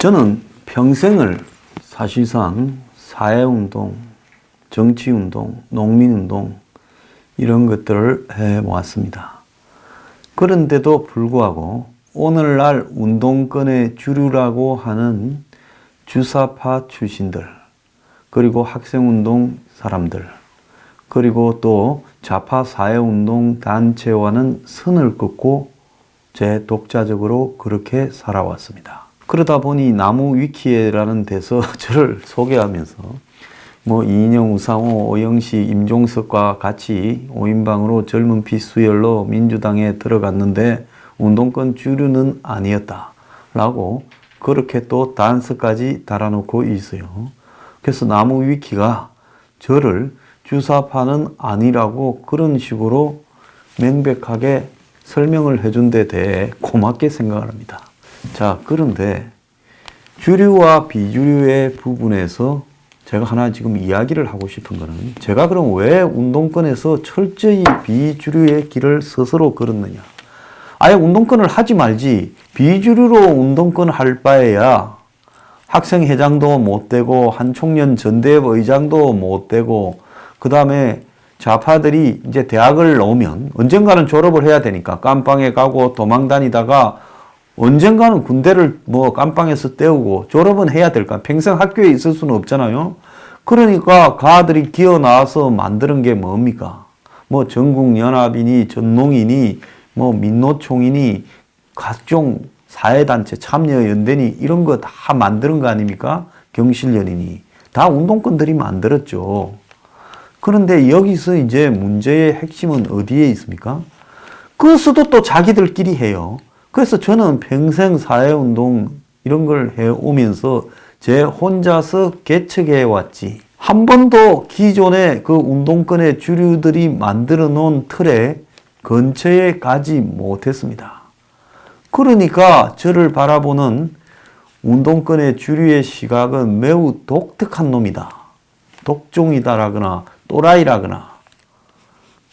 저는 평생을 사실상 사회운동, 정치운동, 농민운동 이런 것들을 해왔습니다. 그런데도 불구하고 오늘날 운동권의 주류라고 하는 주사파 출신들, 그리고 학생운동 사람들, 그리고 또 좌파 사회운동 단체와는 선을 긋고 제 독자적으로 그렇게 살아왔습니다. 그러다 보니 나무위키에라는 데서 저를 소개하면서 이인영, 우상호, 오영식, 임종석과 같이 5인방으로 젊은 피 수혈로 민주당에 들어갔는데 운동권 주류는 아니었다 라고 그렇게 또 단서까지 달아놓고 있어요. 그래서 나무위키가 저를 주사파는 아니라고 그런 식으로 명백하게 설명을 해준 데 대해 고맙게 생각을 합니다. 자, 그런데 주류와 비주류의 부분에서 제가 하나 지금 이야기를 하고 싶은 거는, 제가 그럼 왜 운동권에서 철저히 비주류의 길을 스스로 걸었느냐. 아예 운동권을 하지 말지, 비주류로 운동권 할 바에야 학생회장도 못 되고 한총련 전대협 의장도 못 되고, 그 다음에 좌파들이 이제 대학을 나오면 언젠가는 졸업을 해야 되니까 깜빵에 가고 도망 다니다가 언젠가는 군대를 깜빵에서 때우고 졸업은 해야 될까? 평생 학교에 있을 수는 없잖아요. 그러니까 가들이 기어 나와서 만드는 게 뭡니까? 전국연합이니 전농이니 민노총이니 각종 사회단체 참여연대니 이런 거 다 만드는 거 아닙니까? 경실련이니 다 운동권들이 만들었죠. 그런데 여기서 이제 문제의 핵심은 어디에 있습니까? 그것도 또 자기들끼리 해요. 그래서 저는 평생 사회운동 이런 걸 해오면서 제 혼자서 개척해 왔지, 한 번도 기존의 그 운동권의 주류들이 만들어 놓은 틀에 근처에 가지 못했습니다. 그러니까 저를 바라보는 운동권의 주류의 시각은 매우 독특한 놈이다, 독종이다라거나 또라이라거나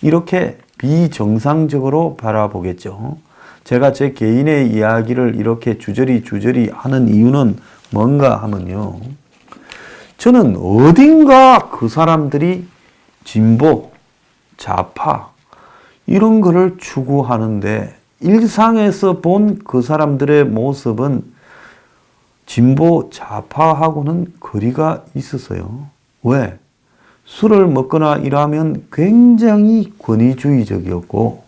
이렇게 비정상적으로 바라보겠죠. 제가 제 개인의 이야기를 이렇게 주저리 하는 이유는 뭔가 하면요, 저는 어딘가 그 사람들이 진보, 좌파 이런 거를 추구하는데 일상에서 본 그 사람들의 모습은 진보, 좌파하고는 거리가 있었어요. 왜? 술을 먹거나 이러면 굉장히 권위주의적이었고,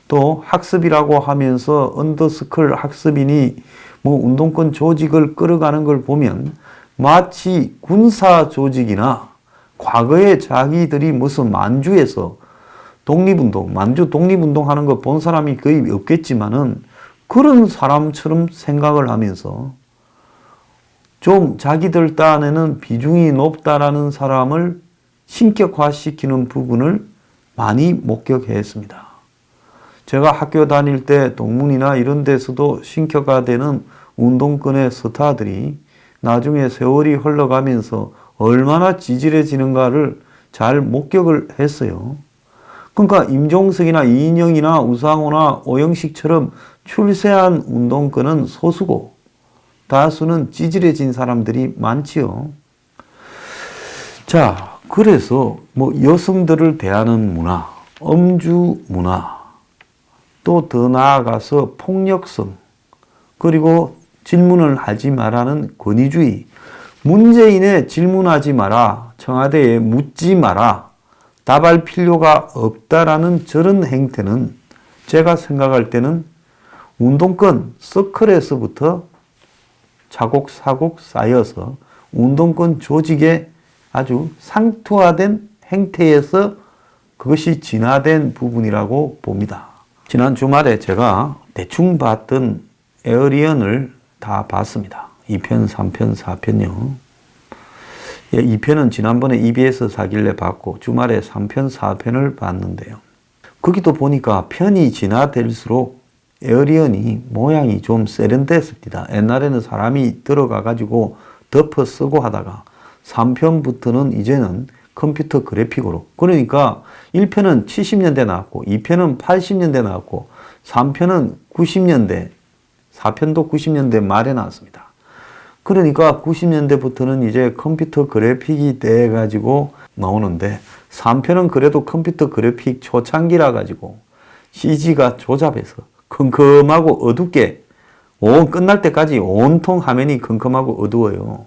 또 학습이라고 하면서 언더스클 학습이니 운동권 조직을 끌어가는 걸 보면 마치 군사 조직이나 과거에 자기들이 무슨 만주에서 독립운동, 만주 독립운동 하는 거 본 사람이 거의 없겠지만은 그런 사람처럼 생각을 하면서 좀 자기들 딴에는 비중이 높다라는 사람을 신격화시키는 부분을 많이 목격했습니다. 제가 학교 다닐 때 동문이나 이런 데서도 신격화되는 운동권의 스타들이 나중에 세월이 흘러가면서 얼마나 지질해지는가를 잘 목격을 했어요. 그러니까 임종석이나 이인영이나 우상호나 오영식처럼 출세한 운동권은 소수고 다수는 찌질해진 사람들이 많지요. 자, 그래서 여성들을 대하는 문화, 음주 문화, 또 더 나아가서 폭력성, 그리고 질문을 하지 말라는 권위주의, 문재인에 질문하지 마라, 청와대에 묻지 마라, 답할 필요가 없다라는 저런 행태는 제가 생각할 때는 운동권 서클에서부터 차곡차곡 쌓여서 운동권 조직의 아주 상투화된 행태에서 그것이 진화된 부분이라고 봅니다. 지난 주말에 제가 대충 봤던 에어리언을 다 봤습니다. 2편, 3편, 4편요. 2편은 지난번에 EBS 사길래 봤고 주말에 3편, 4편을 봤는데요. 거기도 보니까 편이 진화될수록 에어리언이 모양이 좀 세련됐습니다. 옛날에는 사람이 들어가가지고 덮어 쓰고 하다가 3편부터는 이제는 컴퓨터 그래픽으로, 그러니까 1편은 70년대 나왔고 2편은 80년대 나왔고 3편은 90년대, 4편도 90년대 말에 나왔습니다. 그러니까 90년대부터는 이제 컴퓨터 그래픽이 돼 가지고 나오는데 3편은 그래도 컴퓨터 그래픽 초창기라 가지고 CG가 조잡해서 컴컴하고 어둡게 끝날 때까지 온통 화면이 컴컴하고 어두워요.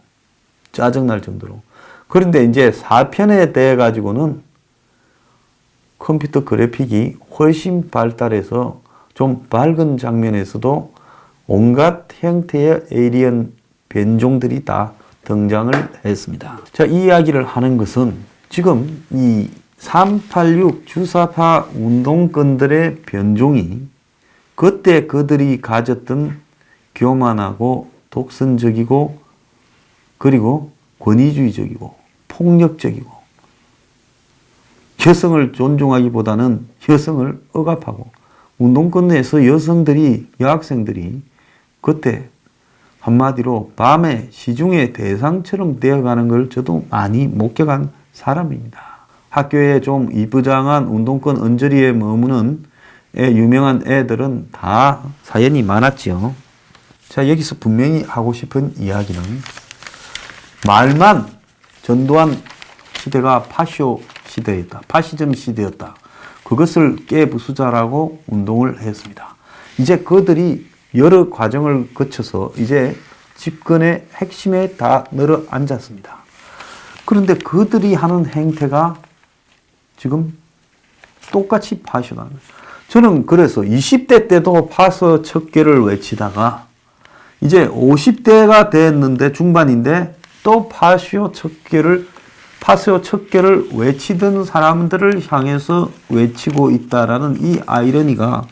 짜증날 정도로. 그런데 이제 4편에 대해 가지고는 컴퓨터 그래픽이 훨씬 발달해서 좀 밝은 장면에서도 온갖 형태의 에이리언 변종들이 다 등장을 했습니다. 자, 이 이야기를 하는 것은 지금 이 386 주사파 운동권들의 변종이 그때 그들이 가졌던 교만하고 독선적이고 그리고 권위주의적이고 폭력적이고 여성을 존중하기보다는 여성을 억압하고 운동권 내에서 여학생들이 그때 한마디로 밤의 시중의 대상처럼 되어가는 걸 저도 많이 목격한 사람입니다. 학교에 좀 이부장한 운동권 언저리에 머무는 유명한 애들은 다 사연이 많았죠. 자, 여기서 분명히 하고 싶은 이야기는 말만 전두환 시대가 파쇼 시대였다. 파시즘 시대였다. 그것을 깨부수자라고 운동을 했습니다. 이제 그들이 여러 과정을 거쳐서 이제 집권의 핵심에 다 늘어앉았습니다. 그런데 그들이 하는 행태가 지금 똑같이 파쇼라는 거예요. 저는 그래서 20대 때도 파쇼 척결을 외치다가 이제 50대가 됐는데 중반인데 또 파쇼 척결을 외치던 사람들을 향해서 외치고 있다라는 이 아이러니가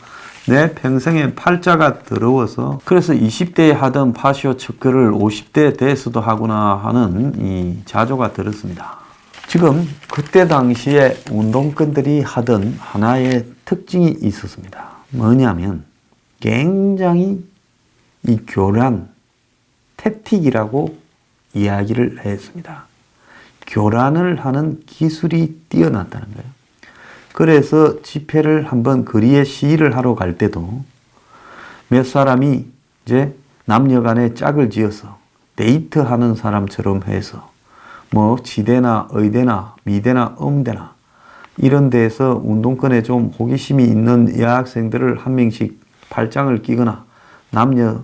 내 평생에 팔자가 더러워서 그래서 20대에 하던 파쇼 척결을 50대 돼서도 하구나 하는 이 자조가 들었습니다. 지금 그때 당시에 운동권들이 하던 하나의 특징이 있었습니다. 뭐냐면 굉장히 이 교란, 태틱이라고 이야기를 했습니다. 교란을 하는 기술이 뛰어났다는 거예요. 그래서 집회를 한번 거리에 시위를 하러 갈 때도 몇 사람이 이제 남녀 간에 짝을 지어서 데이트하는 사람처럼 해서 뭐 지대나 의대나 미대나 음대나 이런 데에서 운동권에 좀 호기심이 있는 여학생들을 한 명씩 팔짱을 끼거나 남녀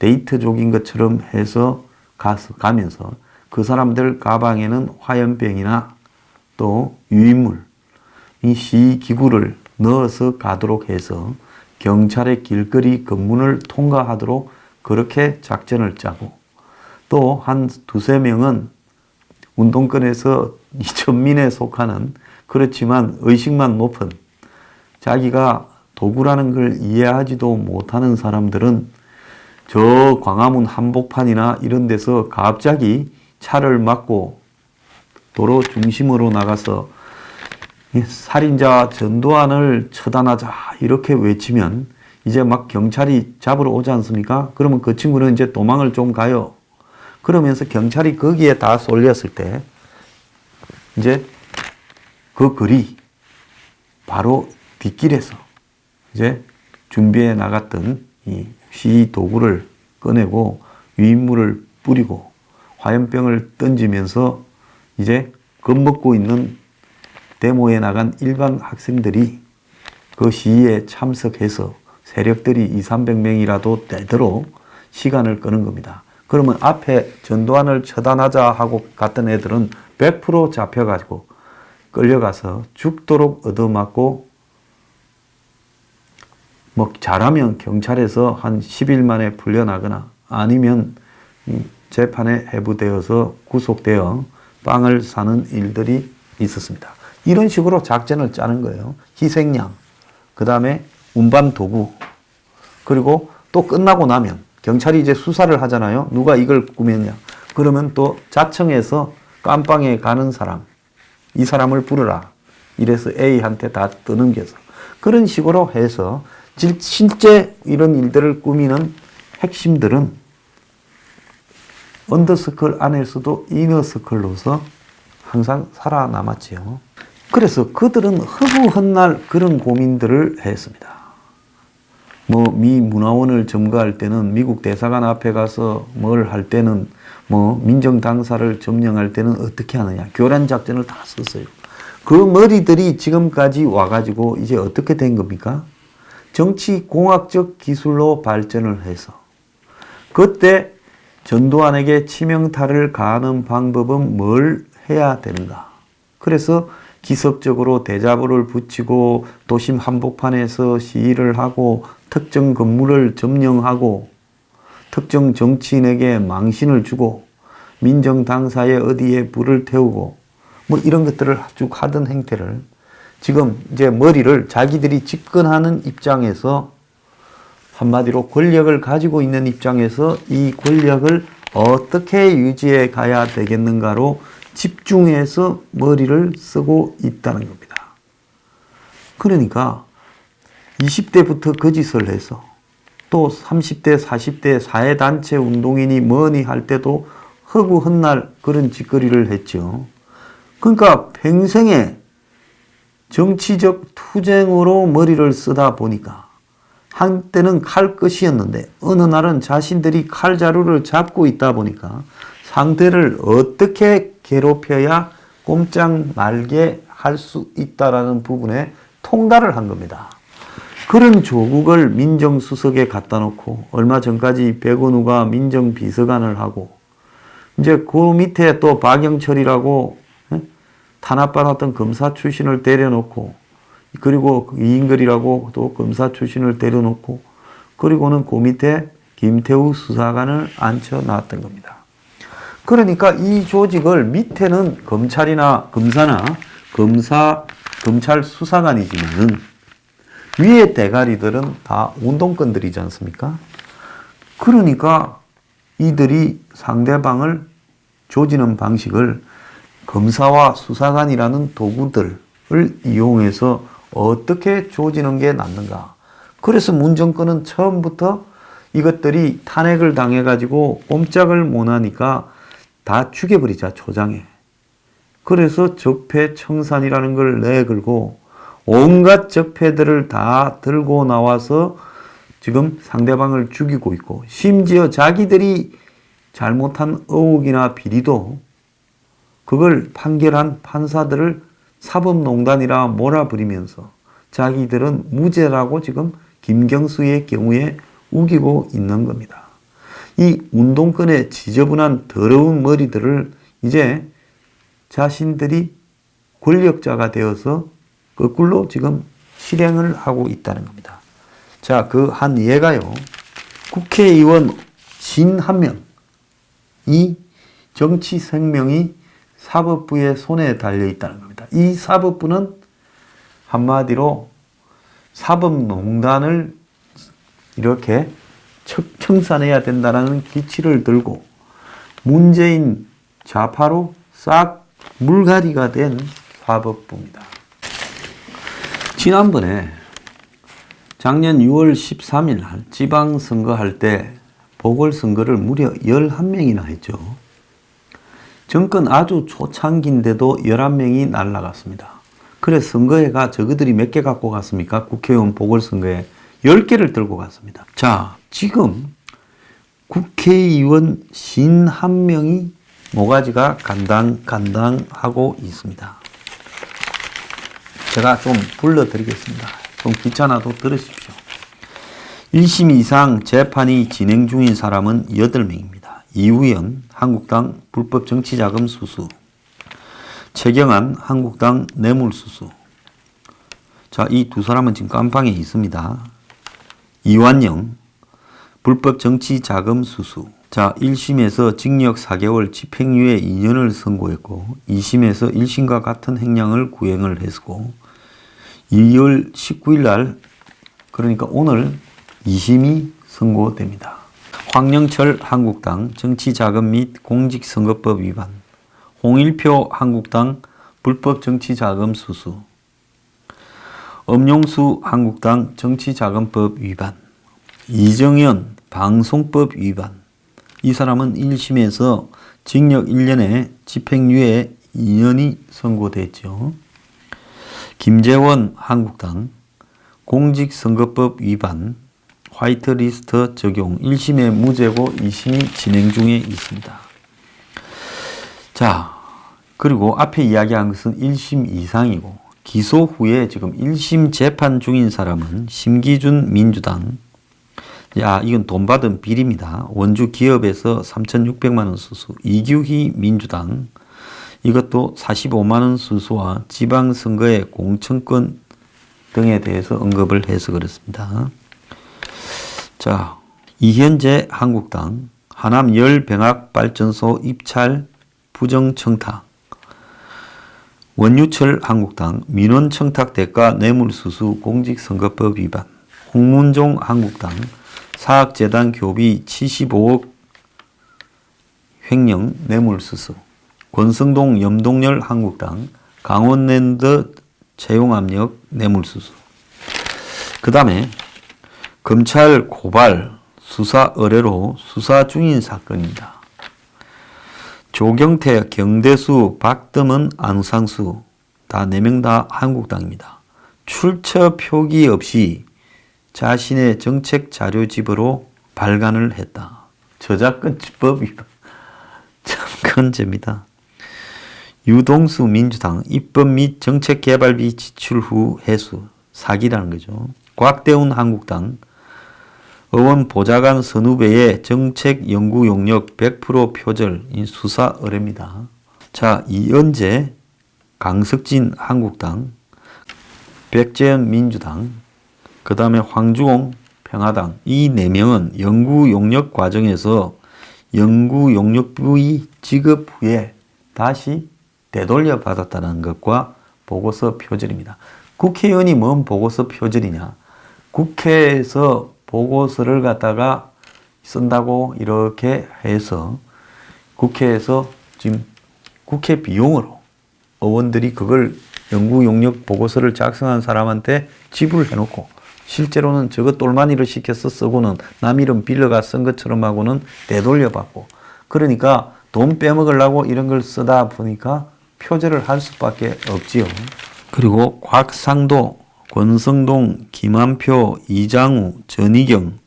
데이트족인 것처럼 해서 가면서 그 사람들 가방에는 화염병이나 또 유인물, 이 시기구를 넣어서 가도록 해서 경찰의 길거리 검문을 통과하도록 그렇게 작전을 짜고 또 한 두세 명은 운동권에서 이천민에 속하는 그렇지만 의식만 높은 자기가 도구라는 걸 이해하지도 못하는 사람들은 저 광화문 한복판이나 이런 데서 갑자기 차를 막고 도로 중심으로 나가서 살인자 전두환을 처단하자 이렇게 외치면 이제 막 경찰이 잡으러 오지 않습니까? 그러면 그 친구는 이제 도망을 좀 가요. 그러면서 경찰이 거기에 다 쏠렸을 때 이제 그 거리 바로 뒷길에서 이제 준비해 나갔던 이 시위 도구를 꺼내고 유인물을 뿌리고 화염병을 던지면서 이제 겁먹고 있는 데모에 나간 일반 학생들이 그 시위에 참석해서 세력들이 200~300명이라도 되도록 시간을 끄는 겁니다. 그러면 앞에 전두환을 처단하자 하고 갔던 애들은 100% 잡혀가지고 끌려가서 죽도록 얻어맞고 뭐 잘하면 경찰에서 한 10일 만에 풀려나거나 아니면 재판에 회부되어서 구속되어 빵을 사는 일들이 있었습니다. 이런 식으로 작전을 짜는 거예요. 희생양, 그 다음에 운반 도구, 그리고 또 끝나고 나면 경찰이 이제 수사를 하잖아요. 누가 이걸 꾸몄냐. 그러면 또 자청해서 깜빵에 가는 사람, 이 사람을 부르라. 이래서 A한테 다 떠넘겨서. 그런 식으로 해서 실제 이런 일들을 꾸미는 핵심들은 언더서클 안에서도 이너서클로서 항상 살아남았지요. 그래서 그들은 허구헌날 그런 고민들을 했습니다. 뭐 미 문화원을 점거할 때는, 미국 대사관 앞에 가서 뭘 할 때는, 뭐 민정 당사를 점령할 때는 어떻게 하느냐, 교란 작전을 다 썼어요. 그 머리들이 지금까지 와가지고 이제 어떻게 된 겁니까? 정치 공학적 기술로 발전을 해서, 그때 전두환에게 치명타를 가하는 방법은 뭘 해야 되는가? 그래서 기습적으로 대자보를 붙이고 도심 한복판에서 시위를 하고 특정 건물을 점령하고 특정 정치인에게 망신을 주고 민정 당사에 어디에 불을 태우고 뭐 이런 것들을 쭉 하던 행태를 지금 이제 머리를 자기들이 집권하는 입장에서, 한마디로 권력을 가지고 있는 입장에서 이 권력을 어떻게 유지해 가야 되겠는가로 집중해서 머리를 쓰고 있다는 겁니다. 그러니까 20대부터 거짓을 해서 또 30대, 40대 사회단체 운동인이 뭐니 할 때도 허구헌날 그런 짓거리를 했죠. 그러니까 평생에 정치적 투쟁으로 머리를 쓰다 보니까 한때는 칼 끝이었는데 어느 날은 자신들이 칼자루를 잡고 있다 보니까 상대를 어떻게 괴롭혀야 꼼짝 말게 할 수 있다라는 부분에 통달을 한 겁니다. 그런 조국을 민정수석에 갖다 놓고 얼마 전까지 백원우가 민정비서관을 하고 이제 그 밑에 또 박영철이라고 탄압받았던 검사 출신을 때려놓고, 그리고 이인걸이라고 또 검사 출신을 때려놓고, 그리고는 그 밑에 김태우 수사관을 앉혀놨던 겁니다. 그러니까 이 조직을 밑에는 검찰이나 검사나 검찰 수사관이지만 위에 대가리들은 다 운동권들이지 않습니까? 그러니까 이들이 상대방을 조지는 방식을 검사와 수사관이라는 도구들을 이용해서 어떻게 조지는 게 낫는가. 그래서 문 정권은 처음부터 이것들이 탄핵을 당해가지고 꼼짝을 못하니까 다 죽여버리자, 초장에. 그래서 적폐청산이라는 걸 내걸고 온갖 적폐들을 다 들고 나와서 지금 상대방을 죽이고 있고, 심지어 자기들이 잘못한 의혹이나 비리도 그걸 판결한 판사들을 사법농단이라 몰아버리면서 자기들은 무죄라고 지금 김경수의 경우에 우기고 있는 겁니다. 이 운동권의 지저분한 더러운 머리들을 이제 자신들이 권력자가 되어서 거꾸로 지금 실행을 하고 있다는 겁니다. 자, 그 한 예가요. 국회의원 51명이 정치 생명이 사법부의 손에 달려 있다는 겁니다. 이 사법부는 한마디로 사법농단을 이렇게 청산해야 된다는 기치를 들고 문재인 좌파로 싹 물갈이가 된 사법부입니다. 지난번에 작년 6월 13일 날 지방선거할 때 보궐선거를 무려 11명이나 했죠. 정권 아주 초창기인데도 11명이 날아갔습니다. 그래서 선거회가 저그들이 몇 개 갖고 갔습니까? 국회의원 보궐선거에 10개를 들고 갔습니다. 자, 지금 국회의원 51명이 모가지가 간당간당하고 있습니다. 제가 좀 불러드리겠습니다. 좀 귀찮아도 들으십시오. 1심 이상 재판이 진행 중인 사람은 8명입니다. 이우연 한국당 불법 정치자금 수수, 최경환 한국당 뇌물수수. 자, 이 두 사람은 지금 깜빵에 있습니다. 이완영 불법 정치자금 수수. 자, 1심에서 징역 4개월 집행유예 2년을 선고했고 2심에서 1심과 같은 행량을 구형을 했고 2월 19일 날, 그러니까 오늘 2심이 선고됩니다. 황영철 한국당 정치자금 및 공직선거법 위반, 홍일표 한국당 불법 정치자금 수수, 엄용수 한국당 정치자금법 위반, 이정현 방송법 위반. 이 사람은 1심에서 징역 1년에 집행유예 2년이 선고됐죠. 김재원 한국당 공직선거법 위반, 화이트리스트 적용, 1심에 무죄고 2심이 진행 중에 있습니다. 자, 그리고 앞에 이야기한 것은 1심 이상이고 기소 후에 지금 1심 재판 중인 사람은 심기준 민주당, 야, 이건 돈 받은 비리입니다. 원주 기업에서 3,600만 원 수수, 이규희 민주당, 이것도 45만 원 수수와 지방선거의 공천권 등에 대해서 언급을 해서 그렇습니다. 자, 이현재 한국당, 하남 열병학발전소 입찰 부정청탁, 원유철 한국당, 민원청탁 대가 뇌물수수 공직선거법 위반, 홍문종 한국당, 사학재단 교비 75억 횡령 뇌물수수, 권성동 염동열 한국당, 강원랜드 채용압력 뇌물수수. 그 다음에 검찰 고발 수사 의뢰로 수사 중인 사건입니다. 조경태, 경대수, 박듬은, 안상수 다 4명 다 한국당입니다. 출처 표기 없이 자신의 정책 자료집으로 발간을 했다. 저작권법 위반. 참 큰 죄입니다. 유동수 민주당, 입법 및 정책개발비 지출 후 회수, 사기라는 거죠. 곽대훈 한국당, 의원 보좌관 선후배의 정책 연구 용역 100% 표절, 수사 의뢰입니다. 자, 이은재, 강석진 한국당, 백재현 민주당, 그 다음에 황주홍 평화당, 이 4명은 연구 용역 과정에서 연구 용역비 지급 후에 다시 되돌려 받았다는 것과 보고서 표절입니다. 국회의원이 뭔 보고서 표절이냐? 국회에서 보고서를 갖다가 쓴다고 이렇게 해서 국회에서 지금 국회 비용으로 의원들이 그걸 연구 용역 보고서를 작성한 사람한테 지불해 놓고 실제로는 저거 똘마니를 시켜서 쓰고는 남 이름 빌려가 쓴 것처럼 하고는 되돌려 받고, 그러니까 돈 빼먹으려고 이런 걸 쓰다 보니까 표절을 할 수밖에 없지요. 그리고 곽상도, 권성동, 김한표, 이장우, 전희경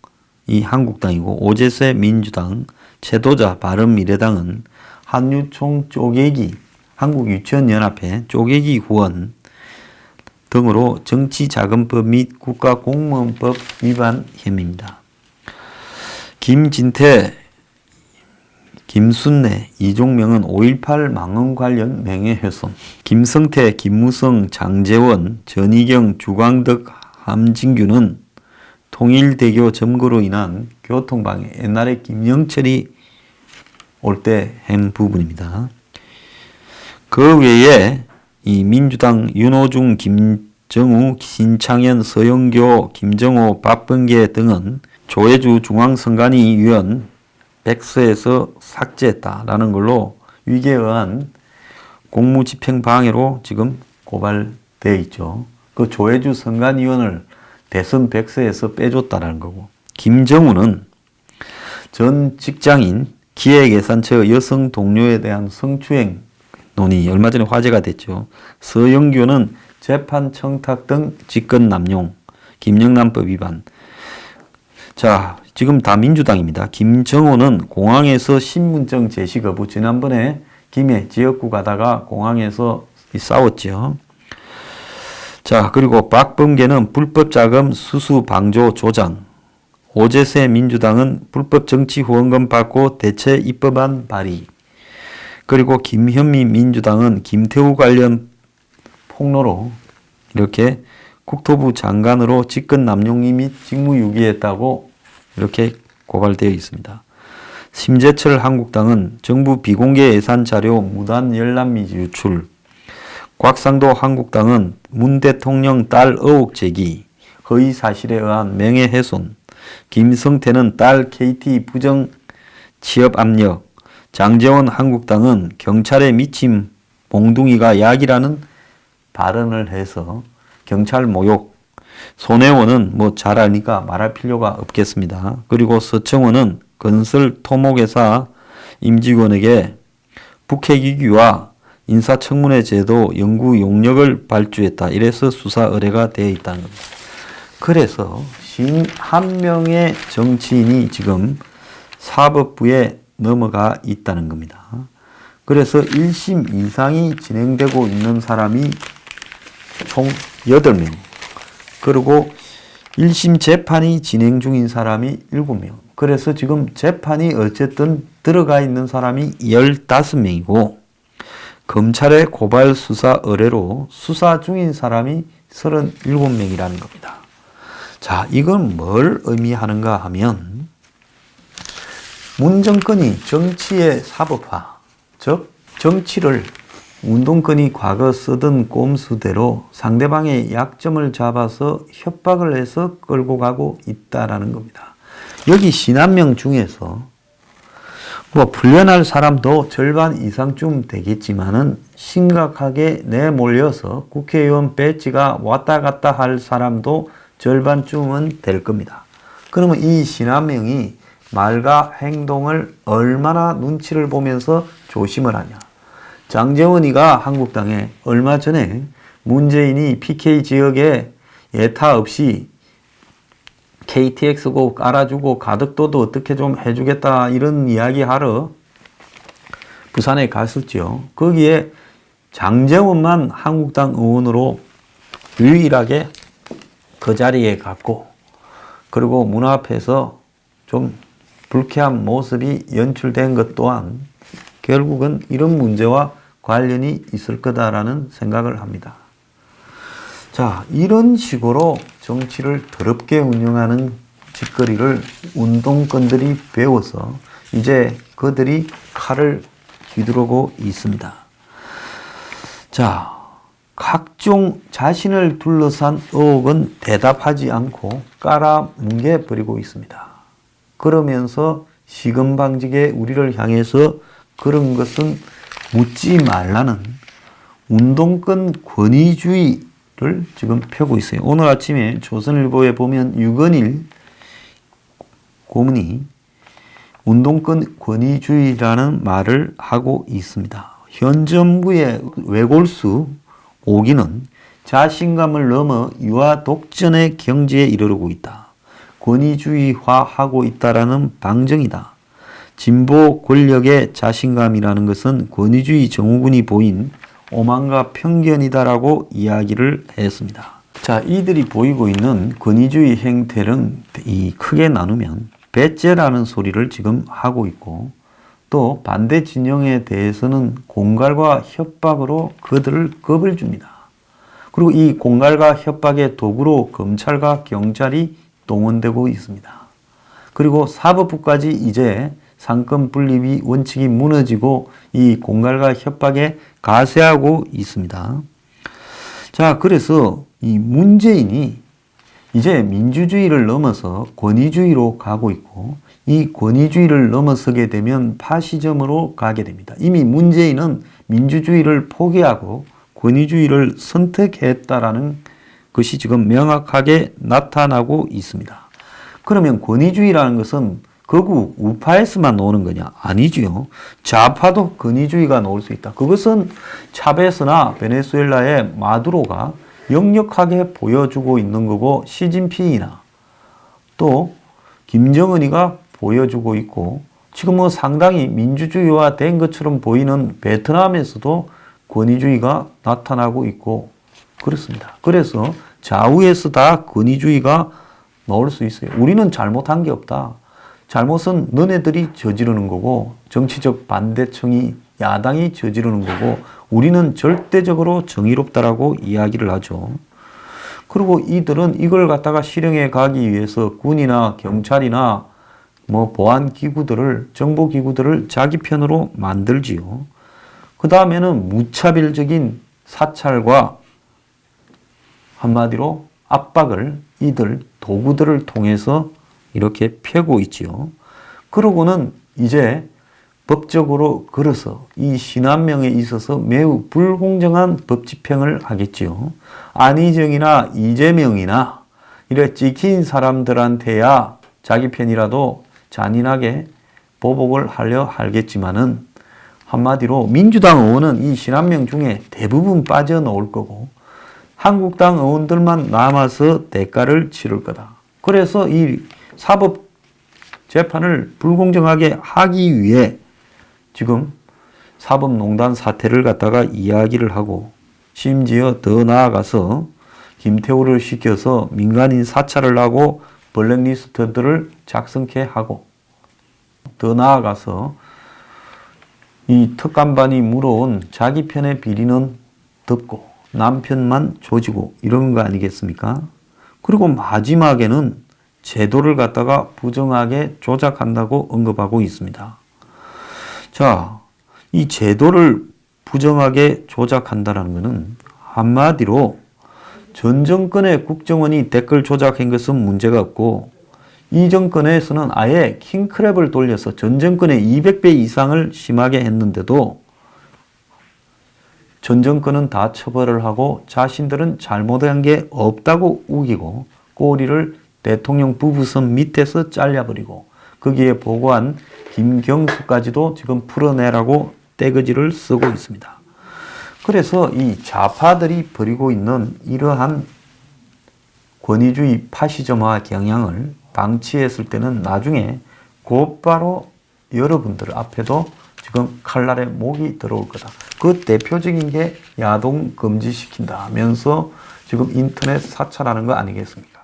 이 한국당이고, 오재세 민주당, 최도자 바른미래당은 한유총 쪼개기, 한국유치원연합회 쪼개기 후원 등으로 정치자금법 및 국가공무원법 위반 혐의입니다. 김진태, 김순례, 이종명은 5.18 망언 관련 명예훼손, 김성태, 김무성, 장재원, 전희경, 주광덕, 함진규는 통일대교 점거로 인한 교통방해, 옛날에 김영철이 올 때 한 부분입니다. 그 외에 이 민주당 윤호중, 김정우, 신창현, 서영교, 김정호, 박범계 등은 조혜주 중앙선관위 위원 백서에서 삭제했다라는 걸로 위계에 의한 공무집행방해로 지금 고발되어 있죠. 그 조혜주 선관위원을 대선 백서에서 빼줬다라는 거고, 김정우는 전 직장인 기획예산처 여성 동료에 대한 성추행 논의 얼마 전에 화제가 됐죠. 서영교는 재판 청탁 등 직권 남용, 김영란법 위반. 자, 지금 다 민주당입니다. 김정호는 공항에서 신분증 제시 거부. 지난번에 김해 지역구 가다가 공항에서 싸웠죠. 자, 그리고 박범계는 불법 자금 수수 방조 조장. 오재세 민주당은 불법 정치 후원금 받고 대체 입법안 발의. 그리고 김현미 민주당은 김태우 관련 폭로로 이렇게 국토부 장관으로 직권 남용이 및 직무유기했다고 이렇게 고발되어 있습니다. 심재철 한국당은 정부 비공개 예산 자료 무단 열람 및 유출, 곽상도 한국당은 문 대통령 딸 의혹 제기, 허위 사실에 의한 명예훼손, 김성태는 딸 KT 부정 취업 압력, 장재원 한국당은 경찰에 미친 몽둥이가 약이라는 발언을 해서 경찰 모욕, 손혜원은 뭐 잘 아니까 말할 필요가 없겠습니다. 그리고 서청원은 건설 토목회사 임직원에게 북핵위기와 인사청문회 제도 연구 용역을 발주했다. 이래서 수사 의뢰가 되어 있다는 겁니다. 그래서 51명의 정치인이 지금 사법부에 넘어가 있다는 겁니다. 그래서 1심 이상이 진행되고 있는 사람이 총 8명, 그리고 1심 재판이 진행 중인 사람이 7명. 그래서 지금 재판이 어쨌든 들어가 있는 사람이 15명이고 검찰의 고발 수사 의뢰로 수사 중인 사람이 37명이라는 겁니다. 자, 이건 뭘 의미하는가 하면 문정권이 정치의 사법화, 즉 정치를 운동권이 과거 쓰던 꼼수대로 상대방의 약점을 잡아서 협박을 해서 끌고 가고 있다라는 겁니다. 여기 신한명 중에서 뭐 풀려날 사람도 절반 이상쯤 되겠지만은 심각하게 내몰려서 국회의원 배지가 왔다 갔다 할 사람도 절반쯤은 될 겁니다. 그러면 이 신한명이 말과 행동을 얼마나 눈치를 보면서 조심을 하냐. 장제원이가 한국당에 얼마 전에 문재인이 PK 지역에 예타 없이 KTX고 깔아주고 가덕도도 어떻게 좀 해주겠다 이런 이야기 하러 부산에 갔었죠. 거기에 장제원만 한국당 의원으로 유일하게 그 자리에 갔고, 그리고 문 앞에서 좀 불쾌한 모습이 연출된 것 또한 결국은 이런 문제와 관련이 있을 거다라는 생각을 합니다. 자, 이런 식으로 정치를 더럽게 운영하는 짓거리를 운동권들이 배워서 이제 그들이 칼을 휘두르고 있습니다. 자, 각종 자신을 둘러싼 의혹은 대답하지 않고 깔아뭉개버리고 있습니다. 그러면서 시금방지게 우리를 향해서 그런 것은 묻지 말라는 운동권 권위주의를 지금 펴고 있어요. 오늘 아침에 조선일보에 보면 유건일 고문이 운동권 권위주의라는 말을 하고 있습니다. 현 정부의 외골수 5기는 자신감을 넘어 유아 독전의 경지에 이르르고 있다. 권위주의화하고 있다라는 방증이다. 진보 권력의 자신감이라는 것은 권위주의 정우군이 보인 오만과 편견이다라고 이야기를 했습니다. 자, 이들이 보이고 있는 권위주의 행태는 크게 나누면 배째라는 소리를 지금 하고 있고, 또 반대 진영에 대해서는 공갈과 협박으로 그들을 겁을 줍니다. 그리고 이 공갈과 협박의 도구로 검찰과 경찰이 동원되고 있습니다. 그리고 사법부까지 이제 상권 분립이 원칙이 무너지고 이 공갈과 협박에 가세하고 있습니다. 자, 그래서 이 문재인이 이제 민주주의를 넘어서 권위주의로 가고 있고, 이 권위주의를 넘어서게 되면 파시즘으로 가게 됩니다. 이미 문재인은 민주주의를 포기하고 권위주의를 선택했다라는 것이 지금 명확하게 나타나고 있습니다. 그러면 권위주의라는 것은 거구 우파에서만 나오는 거냐? 아니지요. 좌파도 권위주의가 나올 수 있다. 그것은 차베스나 베네수엘라의 마두로가 역력하게 보여주고 있는 거고, 시진핑이나 또 김정은이가 보여주고 있고, 지금 뭐 상당히 민주주의화 된 것처럼 보이는 베트남에서도 권위주의가 나타나고 있고 그렇습니다. 그래서 좌우에서 다 권위주의가 나올 수 있어요. 우리는 잘못한 게 없다. 잘못은 너네들이 저지르는 거고, 정치적 반대층이 야당이 저지르는 거고, 우리는 절대적으로 정의롭다라고 이야기를 하죠. 그리고 이들은 이걸 갖다가 실행해 가기 위해서 군이나 경찰이나 뭐 보안기구들을, 정보기구들을 자기 편으로 만들지요. 그 다음에는 무차별적인 사찰과 한마디로 압박을 이들 도구들을 통해서 이렇게 펴고 있지요. 그러고는 이제 법적으로 걸어서 이 신한명에 있어서 매우 불공정한 법 집행을 하겠지요. 안희정이나 이재명이나 이래 찍힌 사람들한테야 자기 편이라도 잔인하게 보복을 하려 하겠지만은, 한마디로 민주당 의원은 이 신한명 중에 대부분 빠져나올 거고 한국당 의원들만 남아서 대가를 치를 거다. 그래서 이 사법 재판을 불공정하게 하기 위해 지금 사법농단 사태를 갖다가 이야기를 하고 심지어 더 나아가서 김태우를 시켜서 민간인 사찰을 하고 블랙리스트들을 작성케 하고 더 나아가서 이 특감반이 물어온 자기 편의 비리는 덮고 남편만 조지고 이런 거 아니겠습니까? 그리고 마지막에는 제도를 갖다가 부정하게 조작한다고 언급하고 있습니다. 자, 이 제도를 부정하게 조작한다는 것은 한마디로 전 정권의 국정원이 댓글 조작한 것은 문제가 없고 이 정권에서는 아예 킹크랩을 돌려서 전 정권의 200배 이상을 심하게 했는데도 전 정권은 다 처벌을 하고 자신들은 잘못한 게 없다고 우기고 꼬리를 대통령 부부선 밑에서 잘라버리고 거기에 보고한 김경수까지도 지금 풀어내라고 떼거지를 쓰고 있습니다. 그래서 이 좌파들이 벌이고 있는 이러한 권위주의 파시즘화 경향을 방치했을 때는 나중에 곧바로 여러분들 앞에도 지금 칼날에 목이 들어올 거다. 그 대표적인 게 야동 금지시킨다 하면서 지금 인터넷 사찰하는 거 아니겠습니까?